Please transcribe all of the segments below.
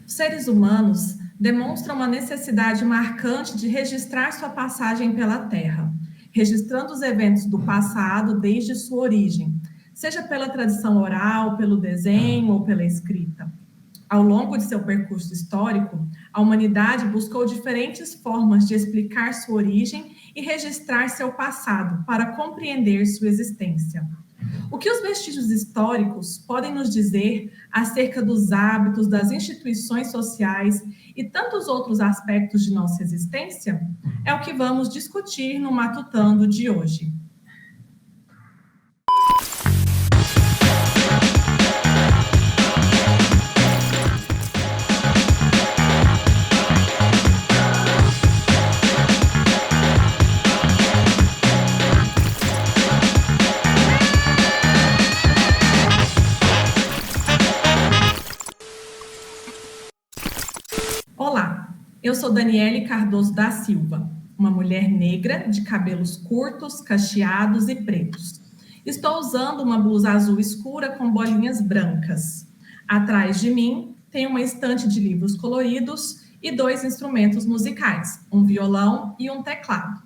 Os seres humanos demonstram uma necessidade marcante de registrar sua passagem pela Terra, registrando os eventos do passado desde sua origem, seja pela tradição oral, pelo desenho ou pela escrita. Ao longo de seu percurso histórico, a humanidade buscou diferentes formas de explicar sua origem e registrar seu passado para compreender sua existência. O que os vestígios históricos podem nos dizer acerca dos hábitos, das instituições sociais e tantos outros aspectos de nossa existência? É o que vamos discutir no Matutando de hoje. Olá, eu sou Daniele Cardoso da Silva, uma mulher negra de cabelos curtos, cacheados e pretos. Estou usando uma blusa azul escura com bolinhas brancas. Atrás de mim tem uma estante de livros coloridos e 2 instrumentos musicais, um violão e um teclado.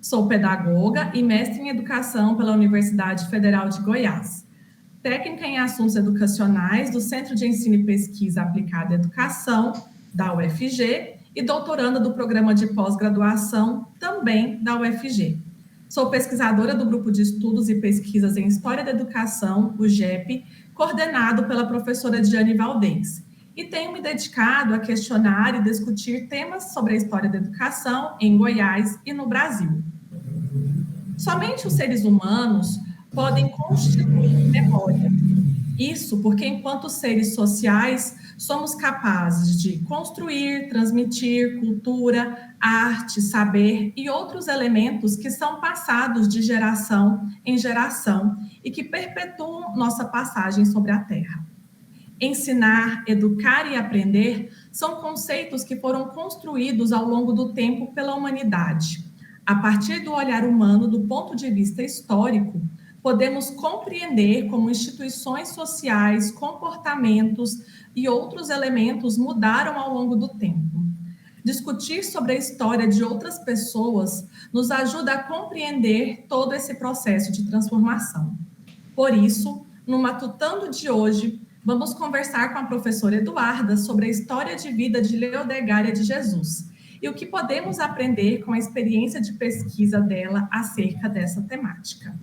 Sou pedagoga e mestre em educação pela Universidade Federal de Goiás, técnica em assuntos educacionais do Centro de Ensino e Pesquisa Aplicada à Educação, da UFG, e doutoranda do programa de pós-graduação, também da UFG. Sou pesquisadora do Grupo de Estudos e Pesquisas em História da Educação, o GEP, coordenado pela professora Diane Valdez, e tenho me dedicado a questionar e discutir temas sobre a história da educação em Goiás e no Brasil. Somente os seres humanos podem constituir memória. Isso porque, enquanto seres sociais, somos capazes de construir, transmitir cultura, arte, saber e outros elementos que são passados de geração em geração e que perpetuam nossa passagem sobre a Terra. Ensinar, educar e aprender são conceitos que foram construídos ao longo do tempo pela humanidade. A partir do olhar humano, do ponto de vista histórico, podemos compreender como instituições sociais, comportamentos e outros elementos mudaram ao longo do tempo. Discutir sobre a história de outras pessoas nos ajuda a compreender todo esse processo de transformação. Por isso, no Matutando de hoje, vamos conversar com a professora Eduarda sobre a história de vida de Leodegária de Jesus e o que podemos aprender com a experiência de pesquisa dela acerca dessa temática.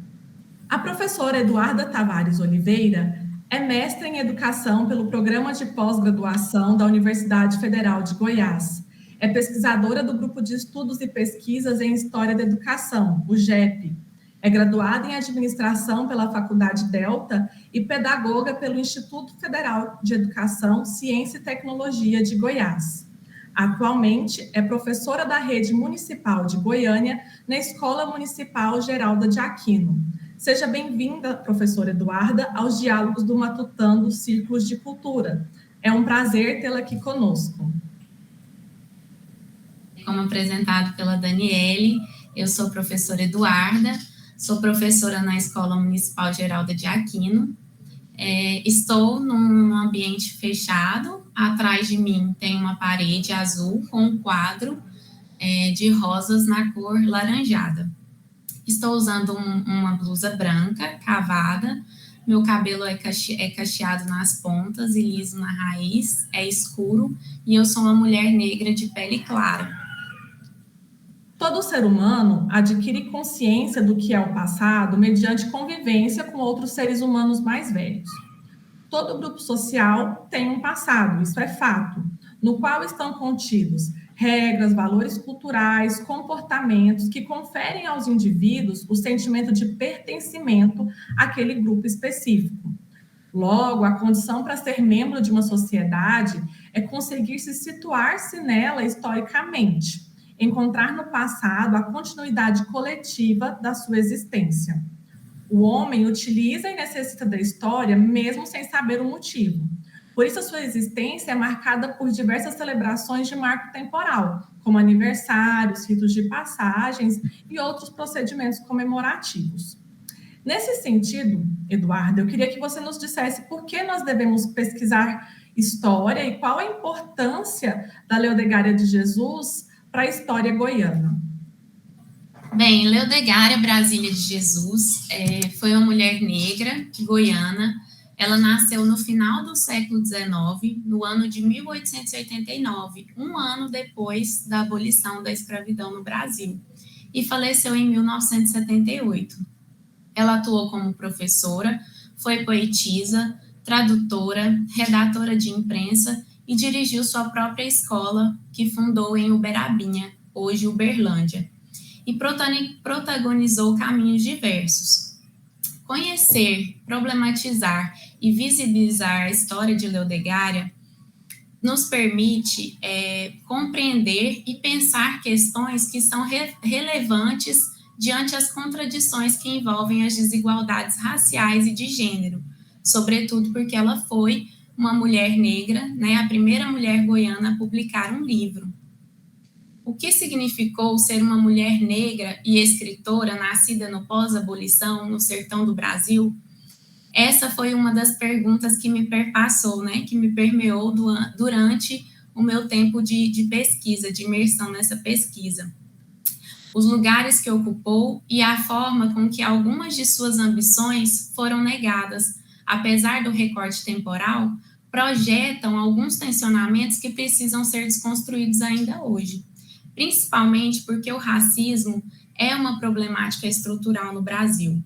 A professora Eduarda Tavares Oliveira é mestra em educação pelo Programa de Pós-Graduação da Universidade Federal de Goiás. É pesquisadora do Grupo de Estudos e Pesquisas em História da Educação, o GEP. É graduada em Administração pela Faculdade Delta e pedagoga pelo Instituto Federal de Educação, Ciência e Tecnologia de Goiás. Atualmente, é professora da Rede Municipal de Goiânia na Escola Municipal Geralda de Aquino. Seja bem-vinda, professora Eduarda, aos diálogos do Matutando Círculos de Cultura. É um prazer tê-la aqui conosco. Como apresentado pela Daniele, eu sou professora Eduarda, sou professora na Escola Municipal Geralda de Aquino. Estou num ambiente fechado, atrás de mim tem uma parede azul com um quadro de rosas na cor laranjada. Estou usando uma blusa branca, cavada, meu cabelo é cacheado nas pontas e liso na raiz, é escuro, e eu sou uma mulher negra de pele clara. Todo ser humano adquire consciência do que é o passado mediante convivência com outros seres humanos mais velhos. Todo grupo social tem um passado, isso é fato, no qual estão contidos regras, valores culturais, comportamentos que conferem aos indivíduos o sentimento de pertencimento àquele grupo específico. Logo, a condição para ser membro de uma sociedade é conseguir se situar-se nela historicamente, encontrar no passado a continuidade coletiva da sua existência. O homem utiliza e necessita da história mesmo sem saber o motivo. Por isso, a sua existência é marcada por diversas celebrações de marco temporal, como aniversários, ritos de passagens e outros procedimentos comemorativos. Nesse sentido, Eduardo, eu queria que você nos dissesse por que nós devemos pesquisar história e qual a importância da Leodegária de Jesus para a história goiana. Bem, Leodegária Brasília de Jesus foi uma mulher negra, goiana. Ela nasceu no final do século XIX, no ano de 1889, um ano depois da abolição da escravidão no Brasil, e faleceu em 1978. Ela atuou como professora, foi poetisa, tradutora, redatora de imprensa e dirigiu sua própria escola, que fundou em Uberabinha, hoje Uberlândia, e protagonizou caminhos diversos. Conhecer, problematizar e visibilizar a história de Leodegária nos permite compreender e pensar questões que são relevantes diante as contradições que envolvem as desigualdades raciais e de gênero, sobretudo porque ela foi uma mulher negra, né, a primeira mulher goiana a publicar um livro. O que significou ser uma mulher negra e escritora nascida no pós-abolição, no sertão do Brasil? Essa foi uma das perguntas que me perpassou, né, que me permeou durante o meu tempo de pesquisa, de imersão nessa pesquisa. Os lugares que ocupou e a forma com que algumas de suas ambições foram negadas, apesar do recorte temporal, projetam alguns tensionamentos que precisam ser desconstruídos ainda hoje. Principalmente porque o racismo é uma problemática estrutural no Brasil,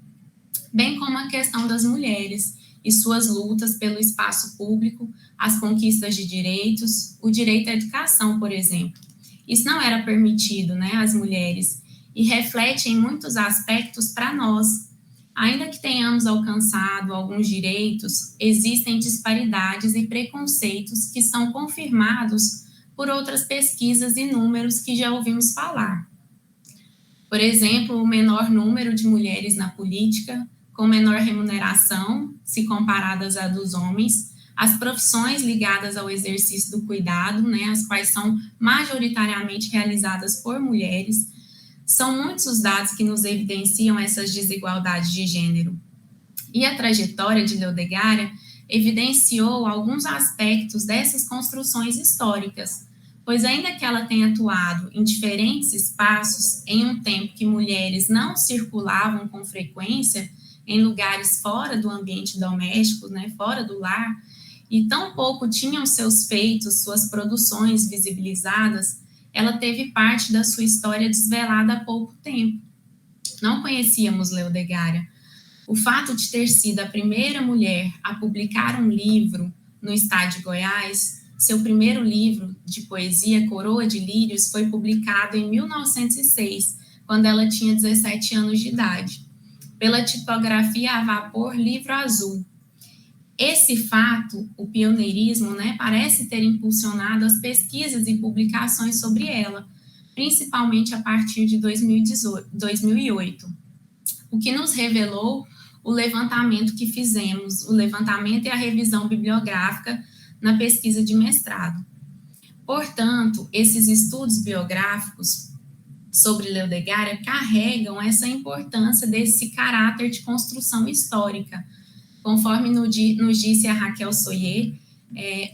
bem como a questão das mulheres e suas lutas pelo espaço público, as conquistas de direitos, o direito à educação, por exemplo. Isso não era permitido, né, às mulheres, e reflete em muitos aspectos para nós. Ainda que tenhamos alcançado alguns direitos, existem disparidades e preconceitos que são confirmados por outras pesquisas e números que já ouvimos falar. Por exemplo, o menor número de mulheres na política, com menor remuneração, se comparadas à dos homens, as profissões ligadas ao exercício do cuidado, né, as quais são majoritariamente realizadas por mulheres. São muitos os dados que nos evidenciam essas desigualdades de gênero. E a trajetória de Leodegária evidenciou alguns aspectos dessas construções históricas, pois ainda que ela tenha atuado em diferentes espaços, em um tempo que mulheres não circulavam com frequência em lugares fora do ambiente doméstico, né, fora do lar, e tampouco tinham seus feitos, suas produções visibilizadas, ela teve parte da sua história desvelada há pouco tempo. Não conhecíamos Leodegária. O fato de ter sido a primeira mulher a publicar um livro no estado de Goiás, seu primeiro livro de poesia, Coroa de Lírios, foi publicado em 1906, quando ela tinha 17 anos de idade, pela tipografia a vapor Livro Azul. Esse fato, o pioneirismo, né, parece ter impulsionado as pesquisas e publicações sobre ela, principalmente a partir de 2008, o que nos revelou o levantamento que fizemos, o levantamento e a revisão bibliográfica na pesquisa de mestrado. Portanto, esses estudos biográficos sobre Leodegária carregam essa importância desse caráter de construção histórica. Conforme nos disse a Raquel Soyer,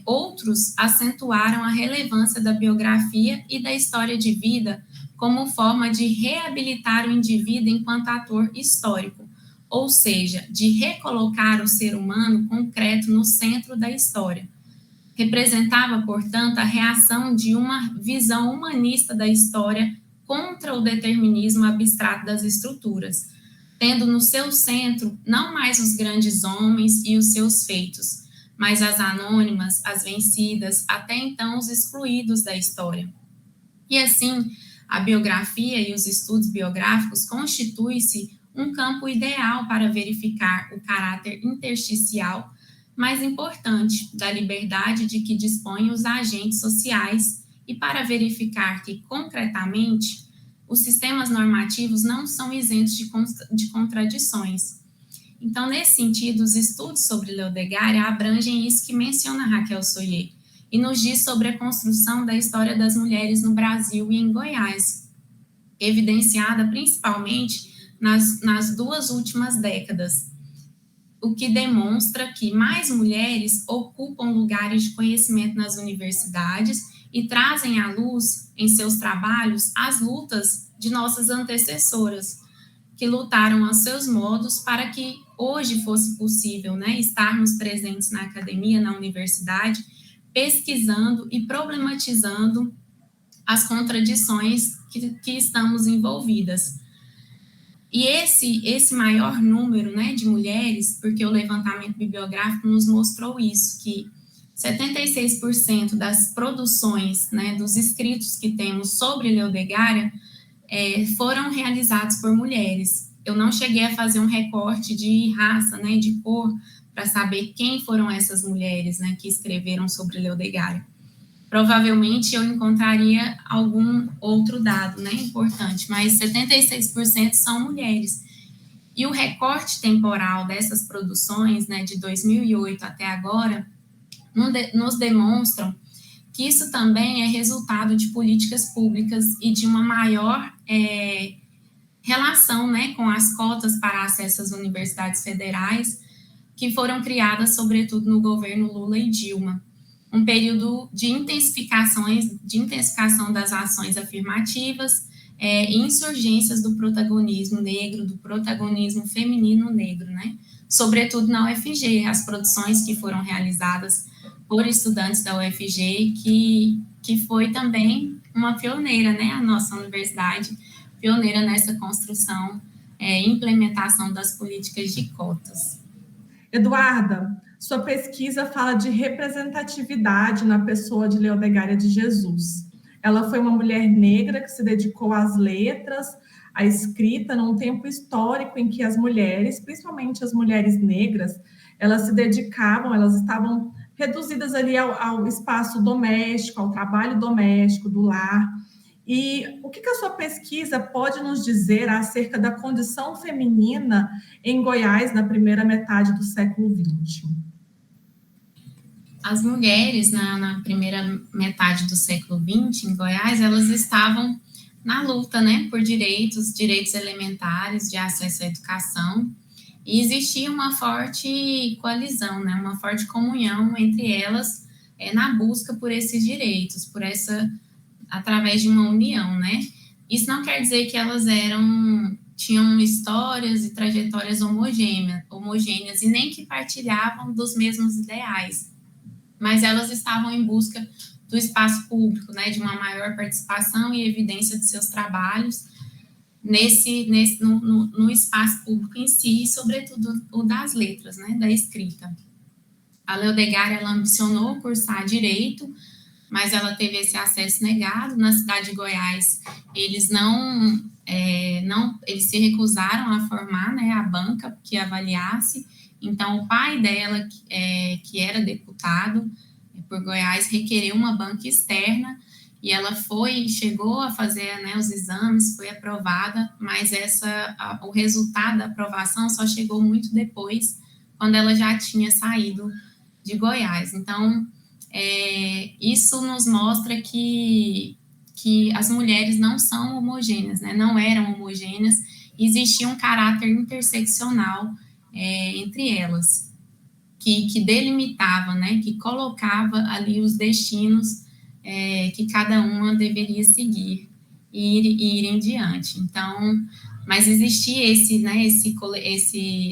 outros acentuaram a relevância da biografia e da história de vida como forma de reabilitar o indivíduo enquanto ator histórico, ou seja, de recolocar o ser humano concreto no centro da história. Representava, portanto, a reação de uma visão humanista da história contra o determinismo abstrato das estruturas, tendo no seu centro não mais os grandes homens e os seus feitos, mas as anônimas, as vencidas, até então os excluídos da história. E assim, a biografia e os estudos biográficos constituem-se um campo ideal para verificar o caráter intersticial mais importante da liberdade de que dispõem os agentes sociais e para verificar que, concretamente, os sistemas normativos não são isentos de contradições. Então, nesse sentido, os estudos sobre Leodegária abrangem isso que menciona Raquel Soyer e nos diz sobre a construção da história das mulheres no Brasil e em Goiás, evidenciada principalmente nas duas últimas décadas. o que demonstra que mais mulheres ocupam lugares de conhecimento nas universidades e trazem à luz, em seus trabalhos, as lutas de nossas antecessoras, que lutaram aos seus modos para que hoje fosse possível, né, estarmos presentes na academia, na universidade, pesquisando e problematizando as contradições que estamos envolvidas. E esse maior número, né, de mulheres, porque o levantamento bibliográfico nos mostrou isso, que 76% das produções, né, dos escritos que temos sobre Leodegária foram realizados por mulheres. Eu não cheguei a fazer um recorte de raça, né, de cor, para saber quem foram essas mulheres, né, que escreveram sobre Leodegária. Provavelmente eu encontraria algum outro dado, né, importante, mas 76% são mulheres. E o recorte temporal dessas produções, né, de 2008 até agora, nos demonstram que isso também é resultado de políticas públicas e de uma maior relação, né, com as cotas para acesso às universidades federais, que foram criadas, sobretudo, no governo Lula e Dilma. Um período de intensificação das ações afirmativas e insurgências do protagonismo negro, do protagonismo feminino negro, né? Sobretudo na UFG, as produções que foram realizadas por estudantes da UFG, que foi também uma pioneira, né? A nossa universidade, pioneira nessa construção e implementação das políticas de cotas. Eduarda, sua pesquisa fala de representatividade na pessoa de Leodegária de Jesus. Ela foi uma mulher negra que se dedicou às letras, à escrita, num tempo histórico em que as mulheres, principalmente as mulheres negras, elas se dedicavam, elas estavam reduzidas ali ao espaço doméstico, ao trabalho doméstico, do lar. E o que a sua pesquisa pode nos dizer acerca da condição feminina em Goiás na primeira metade do século XX? As mulheres, na primeira metade do século XX, em Goiás, elas estavam na luta, né, por direitos elementares de acesso à educação, e existia uma forte coalizão, né, uma forte comunhão entre elas na busca por esses direitos, através de uma união, né? Isso não quer dizer que elas tinham histórias e trajetórias homogêneas e nem que partilhavam dos mesmos ideais, mas elas estavam em busca do espaço público, né, de uma maior participação e evidência de seus trabalhos no espaço público em si, e sobretudo o das letras, né, da escrita. A Leodegária, ela ambicionou cursar Direito, mas ela teve esse acesso negado. Na cidade de Goiás, eles eles se recusaram a formar, né, a banca que avaliasse. Então, o pai dela, que era deputado por Goiás, requereu uma banca externa, e ela chegou a fazer, né, os exames, foi aprovada, mas o resultado da aprovação só chegou muito depois, quando ela já tinha saído de Goiás. Então, isso nos mostra que as mulheres não são homogêneas, né? Não eram homogêneas, existia um caráter interseccional entre elas, que delimitava, né? Que colocava ali os destinos que cada uma deveria seguir e ir em diante. Então, mas existia esse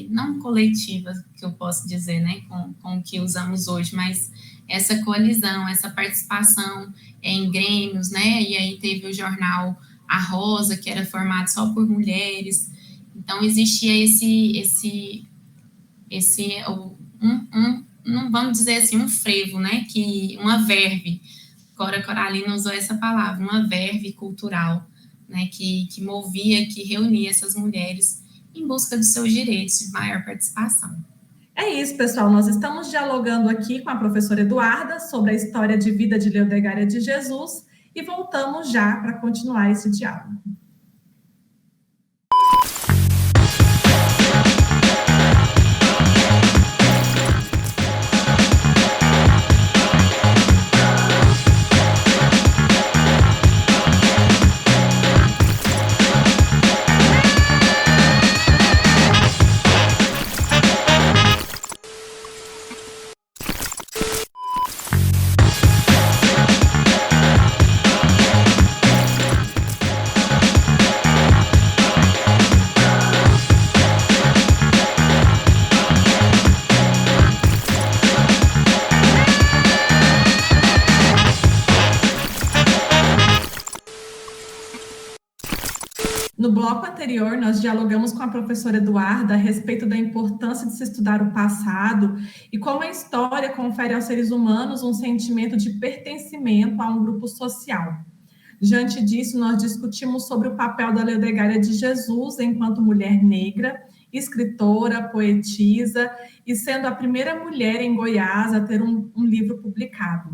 não coletiva, que eu posso dizer, né? Com o que usamos hoje, mas essa coalizão, essa participação em grêmios, né? E aí teve o jornal A Rosa, que era formado só por mulheres. Então, existia não vamos dizer assim, um frevo, né? Uma verve, Cora Coralina usou essa palavra, uma verve cultural, né? Que movia, que reunia essas mulheres em busca dos seus direitos de maior participação. É isso, pessoal. Nós estamos dialogando aqui com a professora Eduarda sobre a história de vida de Leodegária de Jesus e voltamos já para continuar esse diálogo. No bloco anterior, nós dialogamos com a professora Eduarda a respeito da importância de se estudar o passado e como a história confere aos seres humanos um sentimento de pertencimento a um grupo social. Diante disso, nós discutimos sobre o papel da Leodegária de Jesus enquanto mulher negra, escritora, poetisa e sendo a primeira mulher em Goiás a ter um livro publicado.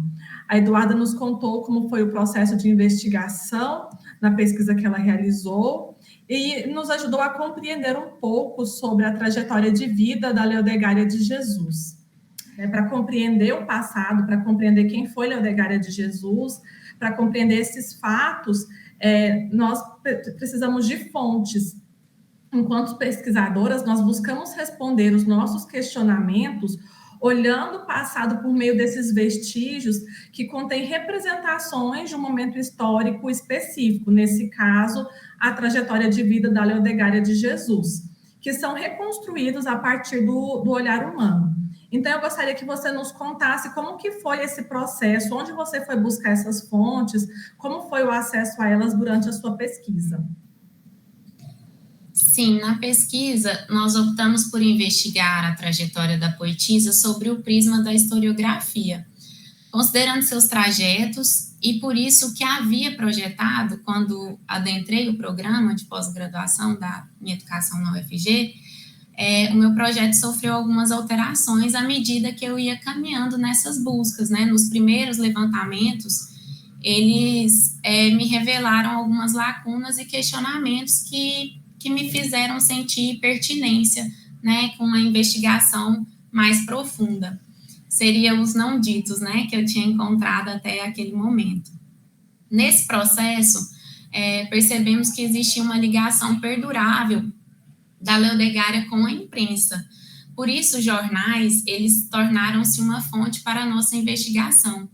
A Eduarda nos contou como foi o processo de investigação na pesquisa que ela realizou e nos ajudou a compreender um pouco sobre a trajetória de vida da Leodegária de Jesus. Para compreender o passado, para compreender quem foi Leodegária de Jesus, para compreender esses fatos, nós precisamos de fontes. Enquanto pesquisadoras, nós buscamos responder os nossos questionamentos olhando o passado por meio desses vestígios que contêm representações de um momento histórico específico, nesse caso, a trajetória de vida da Leodegária de Jesus, que são reconstruídos a partir do olhar humano. Então, eu gostaria que você nos contasse como que foi esse processo, onde você foi buscar essas fontes, como foi o acesso a elas durante a sua pesquisa. Sim, na pesquisa, nós optamos por investigar a trajetória da poetisa sobre o prisma da historiografia, considerando seus trajetos e por isso o que havia projetado quando adentrei o programa de pós-graduação da minha educação na UFG, o meu projeto sofreu algumas alterações à medida que eu ia caminhando nessas buscas, né? Nos primeiros levantamentos, eles me revelaram algumas lacunas e questionamentos que me fizeram sentir pertinência, né, com uma investigação mais profunda. Seriam os não ditos, né, que eu tinha encontrado até aquele momento. Nesse processo, percebemos que existia uma ligação perdurável da Leodegária com a imprensa. Por isso, os jornais, eles tornaram-se uma fonte para a nossa investigação,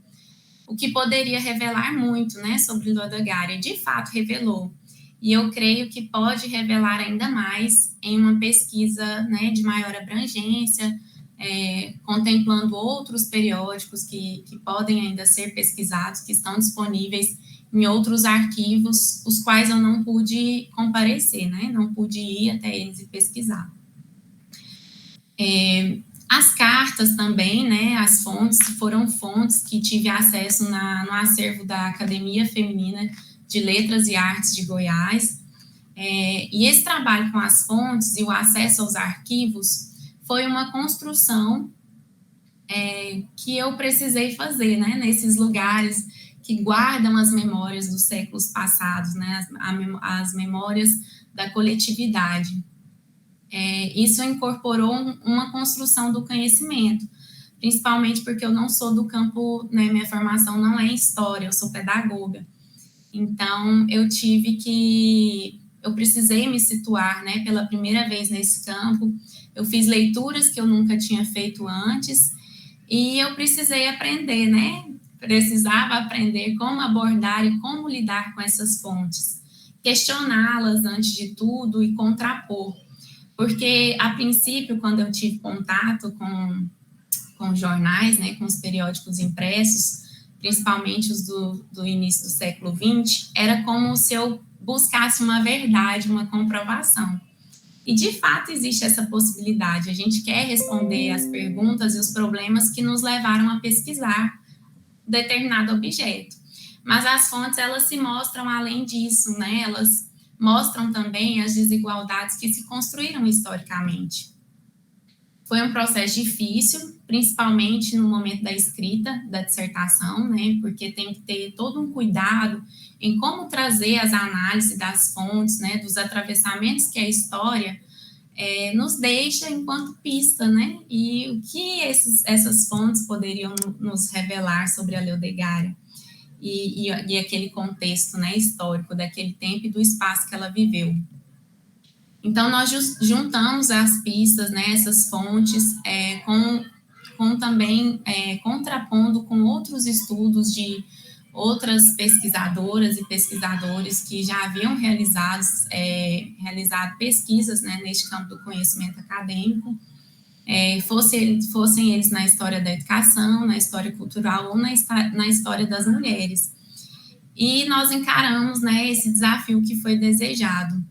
o que poderia revelar muito, né, sobre Leodegária. De fato, revelou. E eu creio que pode revelar ainda mais em uma pesquisa, né, de maior abrangência, contemplando outros periódicos que podem ainda ser pesquisados, que estão disponíveis em outros arquivos, os quais eu não pude comparecer, né, não pude ir até eles e pesquisar. As cartas também, né, as fontes, foram fontes que tive acesso no acervo da Academia Feminina de Letras e Artes de Goiás, e esse trabalho com as fontes e o acesso aos arquivos foi uma construção que eu precisei fazer, né, nesses lugares que guardam as memórias dos séculos passados, né, as memórias da coletividade. Isso incorporou uma construção do conhecimento, principalmente porque eu não sou do campo, né, minha formação não é em história, eu sou pedagoga. Então, eu precisei me situar, né, pela primeira vez nesse campo. Eu fiz leituras que eu nunca tinha feito antes e eu precisei aprender, né? Precisava aprender como abordar e como lidar com essas fontes, questioná-las antes de tudo e contrapor. Porque, a princípio, quando eu tive contato com jornais, né, com os periódicos impressos, principalmente os do início do século XX, era como se eu buscasse uma verdade, uma comprovação. E, de fato, existe essa possibilidade. A gente quer responder às perguntas e os problemas que nos levaram a pesquisar determinado objeto. Mas as fontes, elas se mostram além disso, né? Elas mostram também as desigualdades que se construíram historicamente. Foi um processo difícil, principalmente no momento da escrita da dissertação, né, porque tem que ter todo um cuidado em como trazer as análises das fontes, né, dos atravessamentos que a história nos deixa enquanto pista, né, e o que essas fontes poderiam nos revelar sobre a Leodegária e aquele contexto, né, histórico daquele tempo e do espaço que ela viveu. Então, nós juntamos as pistas, né, essas fontes, com também contrapondo com outros estudos de outras pesquisadoras e pesquisadores que já haviam realizado pesquisas, né, neste campo do conhecimento acadêmico, fossem eles na história da educação, na história cultural ou na história das mulheres. E nós encaramos, né, esse desafio que foi desejado.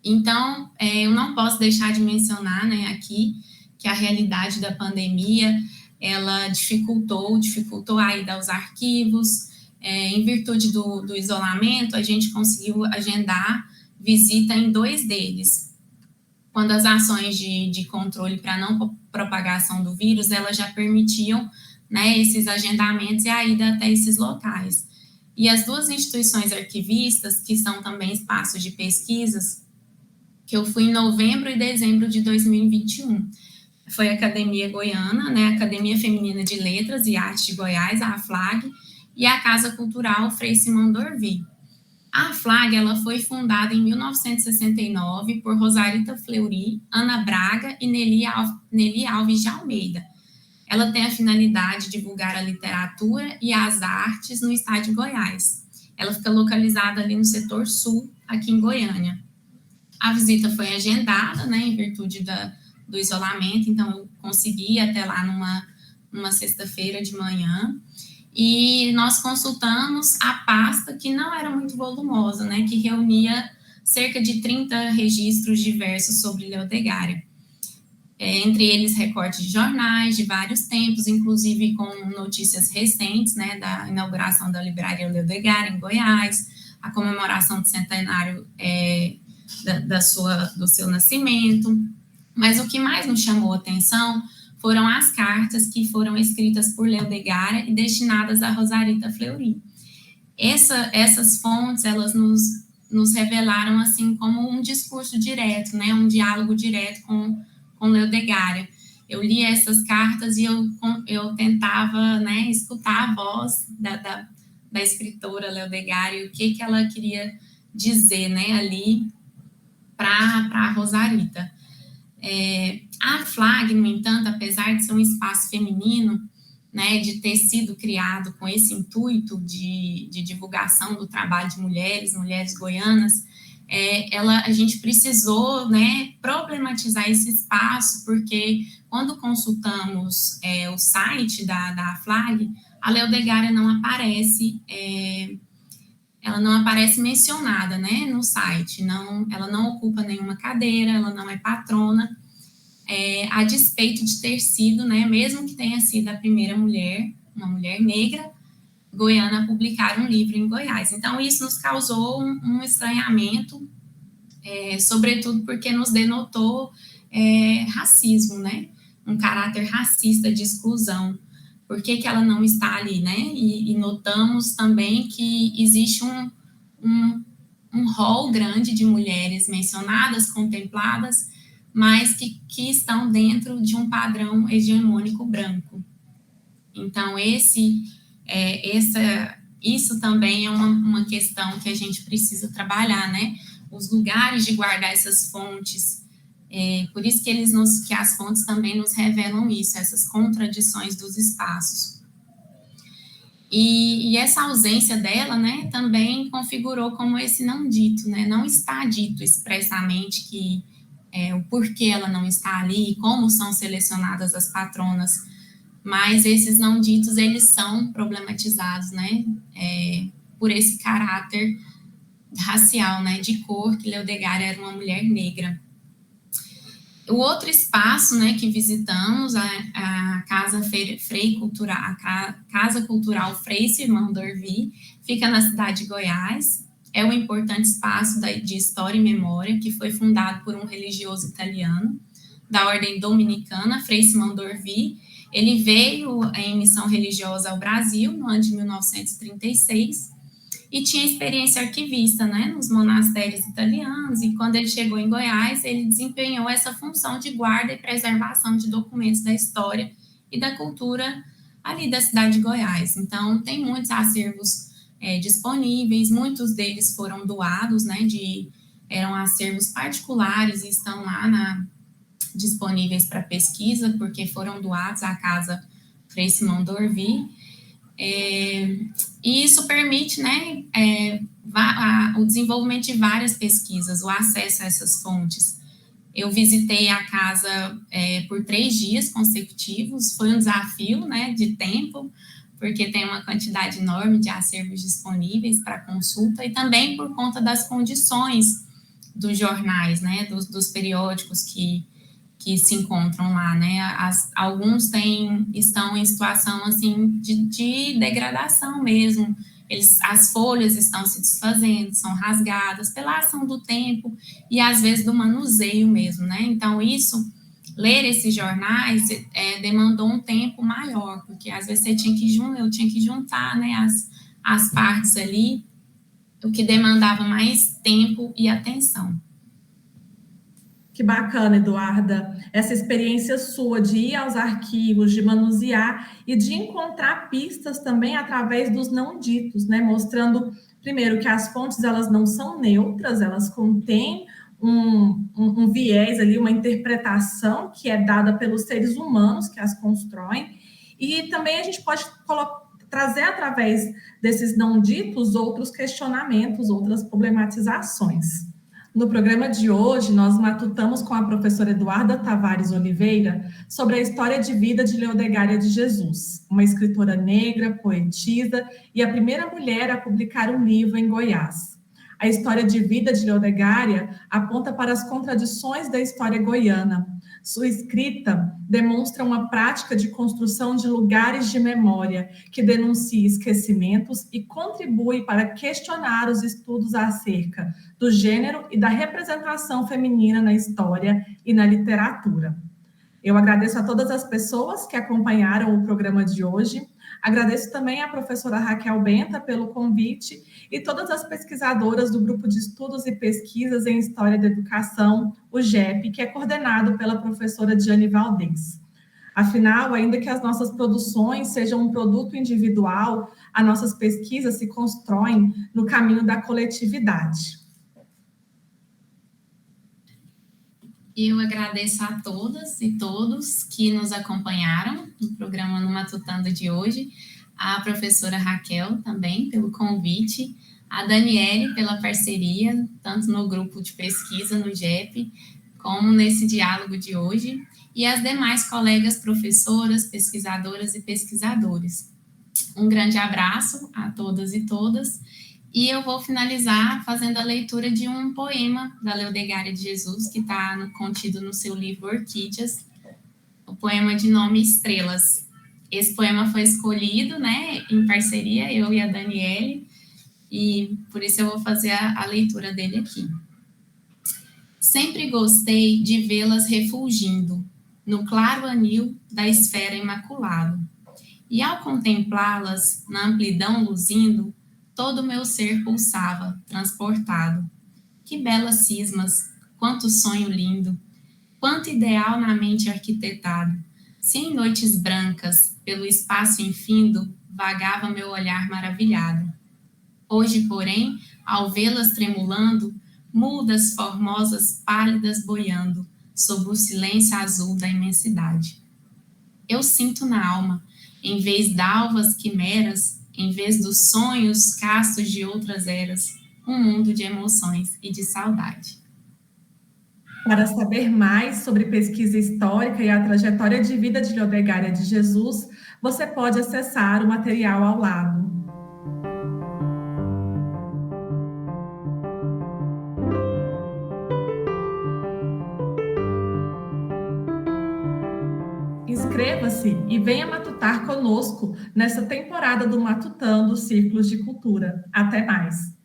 Então, eu não posso deixar de mencionar, né, aqui, que a realidade da pandemia, ela dificultou a ida aos arquivos. Em virtude do isolamento, a gente conseguiu agendar visita em 2 deles, quando as ações de controle para não propagação do vírus, elas já permitiam, né, esses agendamentos e a ida até esses locais. E as 2 instituições arquivistas, que são também espaços de pesquisas, que eu fui em novembro e dezembro de 2021, foi a Academia Goiana, né, a Academia Feminina de Letras e Artes de Goiás, a AFLAG, e a Casa Cultural Frei Simão Dorvi. A AFLAG, ela foi fundada em 1969 por Rosarita Fleury, Ana Braga e Nelly Alves de Almeida. Ela tem a finalidade de divulgar a literatura e as artes no estado de Goiás. Ela fica localizada ali no setor sul, aqui em Goiânia. A visita foi agendada, né, em virtude do isolamento, então eu consegui ir até lá numa sexta-feira de manhã, e nós consultamos a pasta, que não era muito volumosa, né, que reunia cerca de 30 registros diversos sobre Leodegária. Entre eles recortes de jornais de vários tempos, inclusive com notícias recentes, né, da inauguração da Livraria Leodegária em Goiás, a comemoração do centenário do seu nascimento. Mas o que mais nos chamou a atenção foram as cartas que foram escritas por Leodegária e destinadas a Rosarita Fleury. Essas fontes, elas nos revelaram assim como um discurso direto, né, um diálogo direto com Leodegária. Eu li essas cartas e eu tentava, né, escutar a voz da escritora Leodegária e o que ela queria dizer, né, ali para a Rosarita. A FLAG, no entanto, apesar de ser um espaço feminino, né, de ter sido criado com esse intuito de divulgação do trabalho de mulheres goianas, a gente precisou, né, problematizar esse espaço, porque quando consultamos o site da FLAG, a Leodegária não aparece, ela não aparece mencionada, né, no site, ela não ocupa nenhuma cadeira, ela não é patrona, a despeito de ter sido, né, mesmo que tenha sido a primeira mulher, uma mulher negra, goiana, a publicar um livro em Goiás. Então, isso nos causou um estranhamento, sobretudo porque nos denotou racismo, né, um caráter racista de exclusão. Por que ela não está ali, né? E notamos também que existe um rol grande de mulheres mencionadas, contempladas, mas que estão dentro de um padrão hegemônico branco. Então, isso também é uma questão que a gente precisa trabalhar, né? Os lugares de guardar essas fontes. Por isso que as fontes também nos revelam isso, essas contradições dos espaços. E essa ausência dela, né, também configurou como esse não dito, né, não está dito expressamente que o porquê ela não está ali, como são selecionadas as patronas, mas esses não ditos, eles são problematizados, né, por esse caráter racial, né, de cor, que Leodegária era uma mulher negra. O outro espaço, né, que visitamos, a Casa Cultural Frei Simão Dorvi, fica na cidade de Goiás. É um importante espaço de história e memória, que foi fundado por um religioso italiano da ordem dominicana, Frei Simão Dorvi. Ele veio em missão religiosa ao Brasil no ano de 1936 e tinha experiência arquivista, né, nos monastérios italianos, e quando ele chegou em Goiás, ele desempenhou essa função de guarda e preservação de documentos da história e da cultura ali da cidade de Goiás. Então, tem muitos acervos disponíveis, muitos deles foram doados, né, eram acervos particulares e estão lá disponíveis para pesquisa, porque foram doados à Casa Frei Simão Dorvi. E isso permite, né, o desenvolvimento de várias pesquisas, o acesso a essas fontes. Eu visitei a casa por 3 dias consecutivos, foi um desafio, né, de tempo, porque tem uma quantidade enorme de acervos disponíveis para consulta, e também por conta das condições dos jornais, né, dos periódicos que se encontram lá, né? Alguns estão em situação assim de degradação mesmo. As folhas estão se desfazendo, são rasgadas pela ação do tempo e às vezes do manuseio mesmo, né? Então ler esses jornais demandou um tempo maior, porque às vezes eu tinha que juntar, né, as partes ali, o que demandava mais tempo e atenção. Que bacana, Eduarda, essa experiência sua de ir aos arquivos, de manusear e de encontrar pistas também através dos não ditos, né? Mostrando, primeiro, que as fontes elas não são neutras, elas contêm um viés ali, uma interpretação que é dada pelos seres humanos que as constroem, e também a gente pode trazer através desses não ditos outros questionamentos, outras problematizações. No programa de hoje, nós matutamos com a professora Eduarda Tavares Oliveira sobre a história de vida de Leodegária de Jesus, uma escritora negra, poetisa e a primeira mulher a publicar um livro em Goiás. A história de vida de Leodegária aponta para as contradições da história goiana. Sua escrita demonstra uma prática de construção de lugares de memória que denuncia esquecimentos e contribui para questionar os estudos acerca do gênero e da representação feminina na história e na literatura. Eu agradeço a todas as pessoas que acompanharam o programa de hoje. Agradeço também à professora Raquel Benta pelo convite e todas as pesquisadoras do Grupo de Estudos e Pesquisas em História da Educação, o GEP, que é coordenado pela professora Diane Valdez. Afinal, ainda que as nossas produções sejam um produto individual, as nossas pesquisas se constroem no caminho da coletividade. Eu agradeço a todas e todos que nos acompanharam no programa No Matutando de hoje, a professora Raquel também pelo convite, a Daniele pela parceria, tanto no grupo de pesquisa no GEP, como nesse diálogo de hoje, e as demais colegas professoras, pesquisadoras e pesquisadores. Um grande abraço a todas e todas. E eu vou finalizar fazendo a leitura de um poema da Leodegária de Jesus, que está contido no seu livro Orquídeas, o poema de nome Estrelas. Esse poema foi escolhido, né, em parceria, eu e a Daniele, e por isso eu vou fazer a leitura dele aqui. Sempre gostei de vê-las refulgindo no claro anil da esfera imaculado, e ao contemplá-las na amplidão luzindo, todo o meu ser pulsava, transportado. Que belas cismas, quanto sonho lindo, quanto ideal na mente arquitetado. Se em noites brancas, pelo espaço infindo, vagava meu olhar maravilhado. Hoje, porém, ao vê-las tremulando, mudas, formosas, pálidas boiando, sob o silêncio azul da imensidade. Eu sinto na alma, em vez d'alvas quimeras, em vez dos sonhos castos de outras eras, um mundo de emoções e de saudade. Para saber mais sobre pesquisa histórica e a trajetória de vida de Leodegária de Jesus, você pode acessar o material ao lado. Inscreva-se e venha matutar conosco nessa temporada do Matutando Círculos de Cultura. Até mais!